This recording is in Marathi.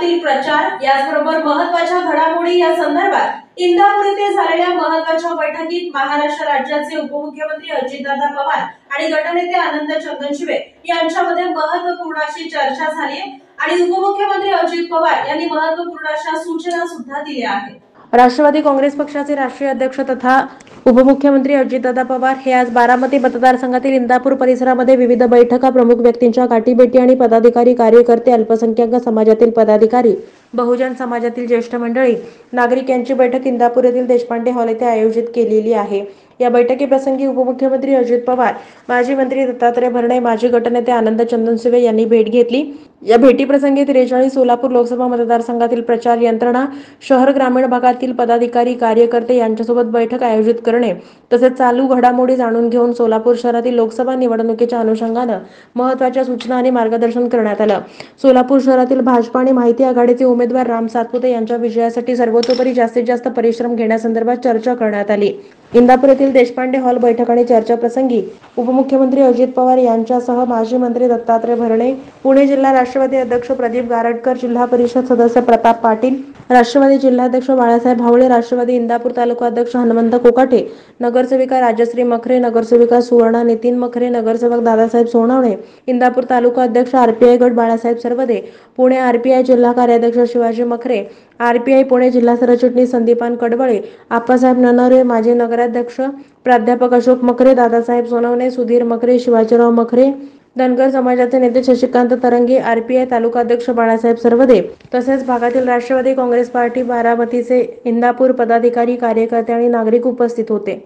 संदर्भातील प्रचार याचबरोबर महत्त्वाच्या घडामोडी या संदर्भात इंदापूर येथे झालेल्या महत्त्वाच्या बैठकीत महाराष्ट्र राज्याचे उपमुख्यमंत्री अजितदादा पवार आणि गटनेते आनंद चंदनशिवे यांच्यामध्ये महत्त्वपूर्ण अशी चर्चा झाली आणि उपमुख्यमंत्री अजित पवार यांनी महत्त्वपूर्ण अशा सूचना सुद्धा दिल्या आहेत। राष्ट्रवादी काँग्रेस पक्षाचे राष्ट्रीय अध्यक्ष तथा उपमुख्यमंत्री अजितदादा पवार हे आज बारामती मतदारसंघातील इंदापूर परिसरामध्ये विविध बैठका, प्रमुख व्यक्तींच्या गाठीभेटी आणि पदाधिकारी, कार्यकर्ते, अल्पसंख्याक समाजातील पदाधिकारी, बहुजन समाजातील ज्येष्ठ मंडळी, नागरिक यांची बैठक इंदापूर येथील देशपांडे हॉल येथे आयोजित केलेली आहे। या बैठकीप्रसंगी उपमुख्यमंत्री अजित पवार, माजी मंत्री दत्तात्रय भरणे, माजी गटनेते आनंद चंदनशिवे यांनी भेट घेतली। या भेटीप्रसंगी 43 सोलापूर लोकसभा मतदारसंघातील प्रचार यंत्रणा, शहर ग्रामीण भागातील पदाधिकारी, कार्यकर्ते यांच्यासोबत बैठक आयोजित करणे तसेच चालू घडामोडी जाणून घेऊन सोलापूर शहरातील लोकसभा निवडणुकीच्या अनुषंगाने महत्त्वाच्या सूचना आणि मार्गदर्शन करण्यात आलं। सोलापूर शहरातील भाजपा आणि माहिती आघाडीचे उमेदवार राम सातपुते यांच्या विजयासाठी सर्वतोपरी जास्तीत जास्त परिश्रम घेण्यासंदर्भात चर्चा करण्यात आली। इंदापूर येथील देशपांडे हॉल बैठक आणि चर्चाप्रसंगी उपमुख्यमंत्री अजित पवार यांच्यासह माजी मंत्री दत्तात्रय भरणे, पुणे जिल्हा राष्ट्रवादी अध्यक्ष प्रदीप गारटकर, जिल्हा परिषद सदस्य प्रताप पाटील, राष्ट्रवादी जिल्हाध्यक्ष बाळासाहेब भावळे, राष्ट्रवादी इंदापूर तालुका अध्यक्ष हनुमंत कोकाटे, नगरसेविका राजश्री मखरे, नगरसेविका सुवर्णा नितीन मखरे, नगरसेवक दादासाहेब सोनवणे, इंदापूर तालुका अध्यक्ष आरपीआय गट बाळासाहेब सरवदे, पुणे आरपीआय जिल्हा कार्याध्यक्ष शिवाजी मखरे, आरपीआय पुणे जिल्हा सरचिटणीस संदीपान कडबळे, आप्पासाहेब ननवरे, माजी नगराध्यक्ष प्राध्यापक अशोक मखरे, दादासाहेब सोनवणे, सुधीर मखरे, शिवाजीराव मखरे, धनगर समाजाचे नेते शशिकांत तरंगे, आरपीआय तालुका अध्यक्ष बाळासाहेब सरवदे तसेच भागातील राष्ट्रवादी काँग्रेस पार्टी बारामतीचे इंदापूर पदाधिकारी, कार्यकर्ते आणि नागरिक उपस्थित होते।